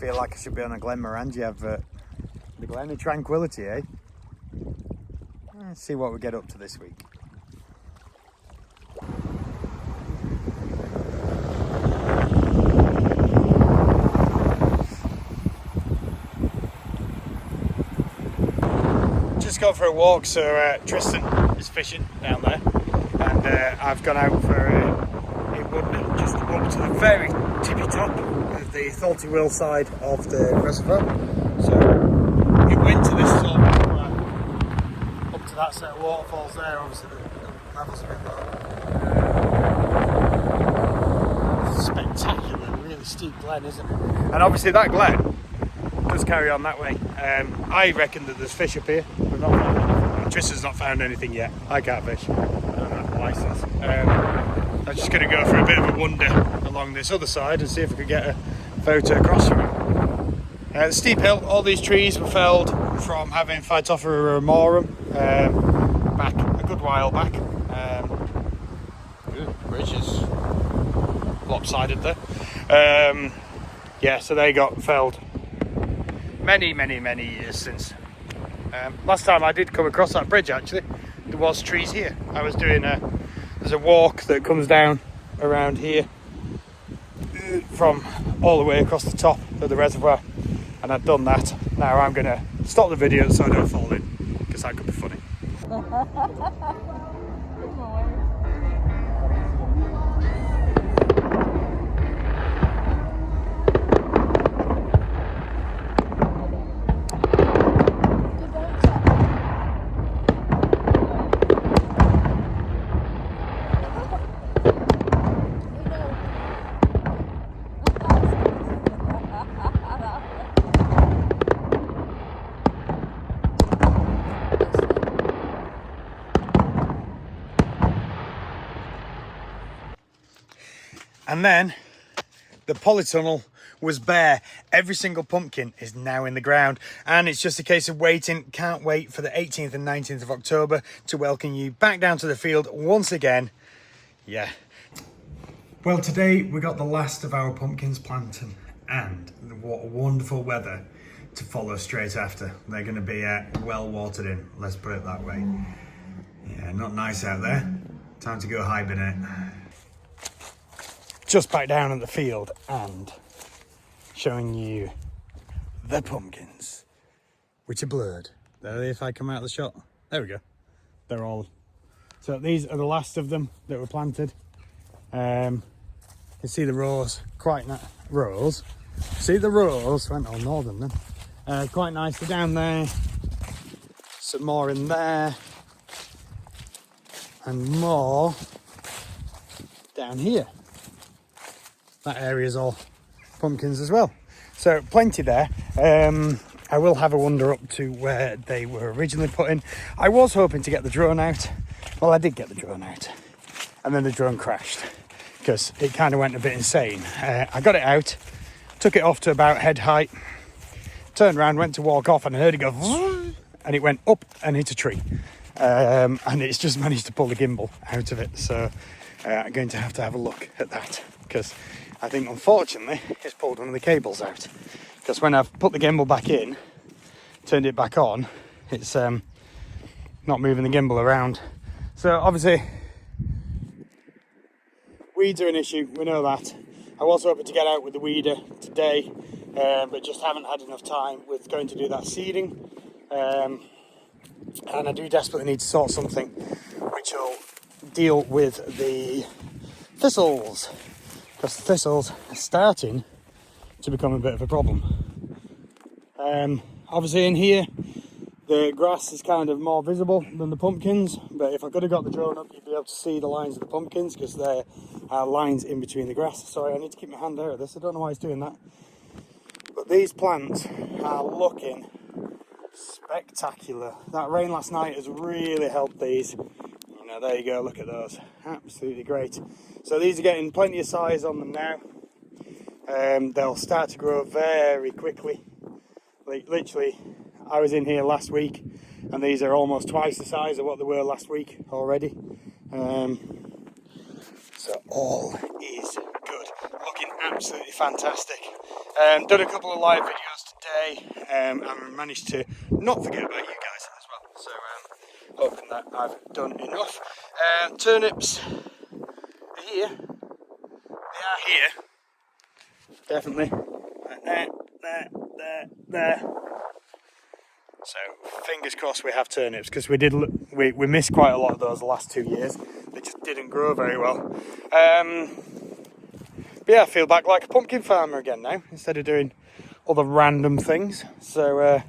feel like I should be on a Glenmorangie advert. The Glen of Tranquility, eh? Let's see what we get up to this week. Just gone for a walk, so Tristan is fishing down there, and I've gone out for a wood just up to the very tippy top of the Thalty Will side of the reservoir. So it went to this sort of up to that set of waterfalls there. Obviously the levels are a bit low. Spectacular, really steep glen, isn't it? And obviously that glen does carry on that way. I reckon that there's fish up here. We've not found anything. Tristan's not found anything yet. I can't fish. I don't have a licence. I'm just going to go for a bit of a wander along this other side and see if I can get a photo across from it. The steep hill, all these trees were felled from having Phytophthora ramorum back a good while back. Bridge is lopsided there. Yeah, so they got felled many years since. Last time I did come across that bridge, actually, there was trees here. I was doing there's a walk that comes down around here from all the way across the top of the reservoir, and I'd done that. Now I'm going to stop the video so I don't fall in, because that could be funny. And then the polytunnel was bare. Every single pumpkin is now in the ground, and it's just a case of waiting. Can't wait for the 18th and 19th of October to welcome you back down to the field once again. Yeah. Well, today we got the last of our pumpkins planting, and what wonderful weather to follow straight after. They're going to be well watered in, let's put it that way. Yeah, not nice out there. Time to go hibernate. Just back down at the field and showing you the pumpkins, which are blurred. There, if I come out of the shot, there we go. They're all. So these are the last of them that were planted. You can see the rows, rows. See the rows went all northern then. Quite nicely down there. Some more in there, and more down here. That area is all pumpkins as well. So plenty there. I will have a wander up to where they were originally put in. I was hoping to get the drone out. Well, I did get the drone out. And then the drone crashed because it kind of went a bit insane. I got it out, took it off to about head height, turned around, went to walk off, and I heard it go, and it went up and hit a tree. And it's just managed to pull the gimbal out of it. So I'm going to have a look at that, because I think, unfortunately, it's pulled one of the cables out. Because when I've put the gimbal back in, turned it back on, it's not moving the gimbal around. So obviously, weeds are an issue, we know that. I was hoping to get out with the weeder today, but just haven't had enough time with going to do that seeding. And I do desperately need to sort something which will deal with the thistles. Because the thistles are starting to become a bit of a problem. Obviously in here, the grass is kind of more visible than the pumpkins, but if I could have got the drone up, you'd be able to see the lines of the pumpkins, because there are lines in between the grass. Sorry, I need to keep my hand out of this, I don't know why it's doing that. But these plants are looking spectacular. That rain last night has really helped these. There you go, look at those, absolutely great. So these are getting plenty of size on them now. They'll start to grow very quickly. Like literally, I was in here last week and these are almost twice the size of what they were last week already. So all is good, looking absolutely fantastic. Done a couple of live videos today, and managed to not forget about you guys as well. So hoping that I've done enough. Turnips are here. They are here. Definitely. There. So fingers crossed we have turnips, because we missed quite a lot of those the last 2 years. They just didn't grow very well. But yeah, I feel back like a pumpkin farmer again now, instead of doing other random things. So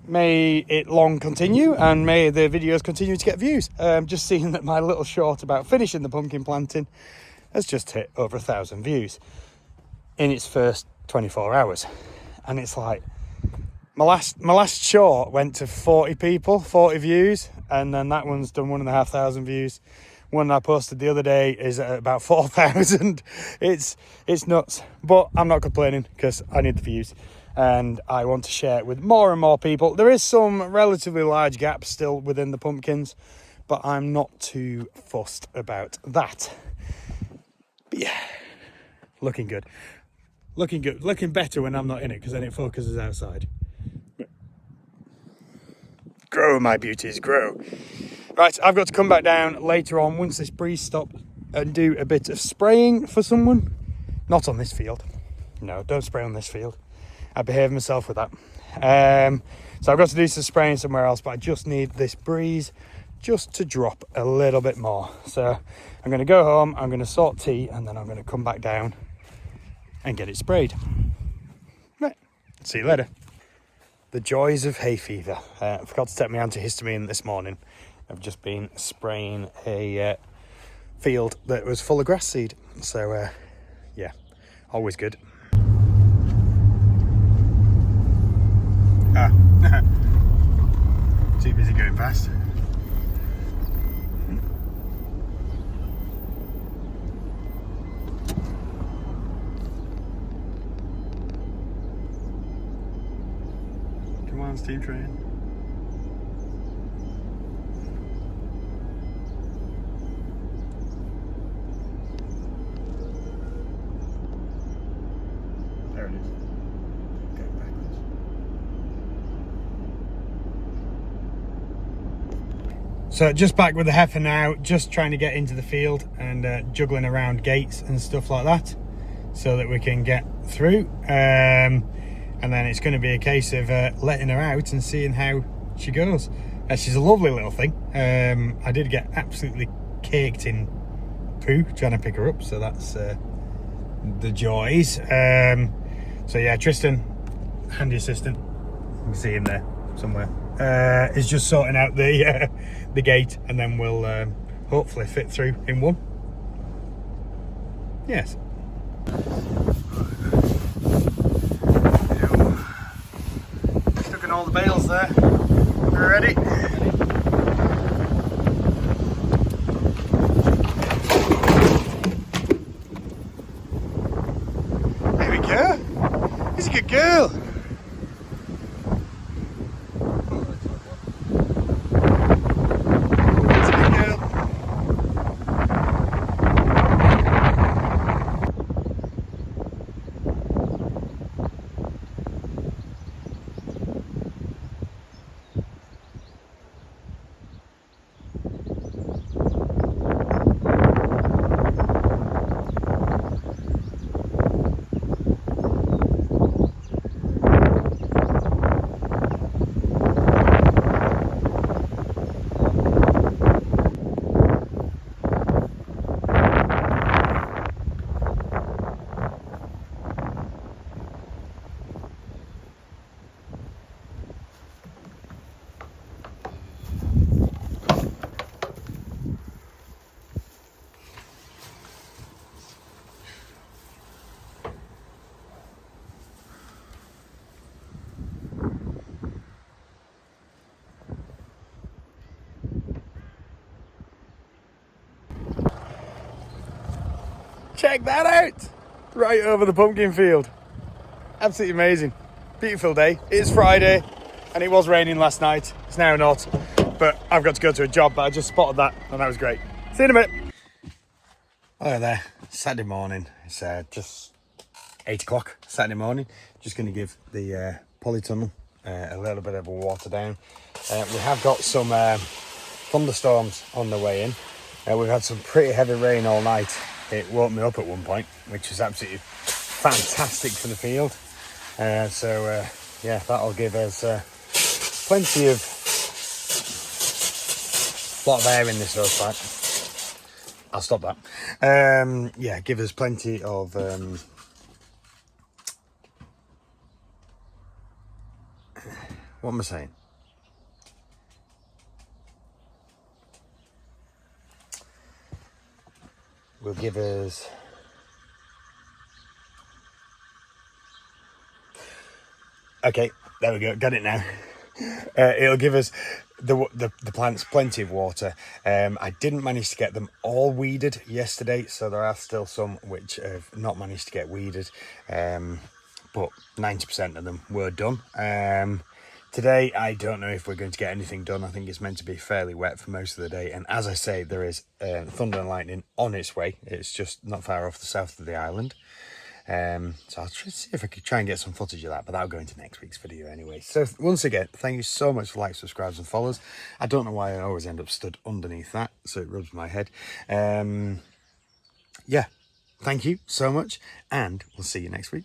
may it long continue, and may the videos continue to get views. Just seeing that my little short about finishing the pumpkin planting has just hit over 1,000 views in its first 24 hours. And it's like, my last short went to 40 views, and then that one's done 1,500 views. One I posted the other day is at about 4,000. It's nuts, but I'm not complaining, because I need the views and I want to share it with more and more people. There is some relatively large gaps still within the pumpkins, but I'm not too fussed about that. But yeah, looking good. Looking better when I'm not in it, because then it focuses outside. Grow, my beauties, grow. Right, I've got to come back down later on once this breeze stops and do a bit of spraying for someone. Not on this field. No, don't spray on this field. I behaved myself with that. So I've got to do some spraying somewhere else, but I just need this breeze just to drop a little bit more. So I'm going to go home, I'm going to sort tea, and then I'm going to come back down and get it sprayed. Right, see you later. The joys of hay fever. I forgot to take my antihistamine this morning. I've just been spraying a field that was full of grass seed. So yeah, always good. Too busy going fast. Come on, steam train. There it is. Go backwards. So just back with the heifer now, just trying to get into the field and juggling around gates and stuff like that, so that we can get through. And then it's going to be a case of letting her out and seeing how she goes. She's a lovely little thing. I did get absolutely caked in poo trying to pick her up, so that's the joys. So yeah, Tristan, handy assistant, you can see him there somewhere, is just sorting out the gate, and then we'll hopefully fit through in one. Yes. Stuck in all the bales there. We're ready. There we go. He's a good girl. Check that out! Right over the pumpkin field. Absolutely amazing. Beautiful day. It's Friday and it was raining last night. It's now not, but I've got to go to a job, but I just spotted that and that was great. See you in a bit. Hello there. Saturday morning. It's just 8 o'clock Saturday morning. Just going to give the polytunnel a little bit of a water down. We have got some thunderstorms on the way in. We've had some pretty heavy rain all night. It woke me up at one point, which is absolutely fantastic for the field. Yeah, that'll give us plenty of lot of air in this hose pipe. I'll stop that. Yeah, give us plenty of what am I saying? Will give us okay, there we go, got it now. It'll give us the plants plenty of water. I didn't manage to get them all weeded yesterday, so there are still some which have not managed to get weeded, but 90% of them were done. Today, I don't know if we're going to get anything done. I think it's meant to be fairly wet for most of the day. And as I say, there is thunder and lightning on its way. It's just not far off the south of the island. So I'll try to see if I could try and get some footage of that, but that'll go into next week's video anyway. So once again, thank you so much for likes, subscribes and follows. I don't know why I always end up stood underneath that, so it rubs my head. Yeah, thank you so much, and we'll see you next week.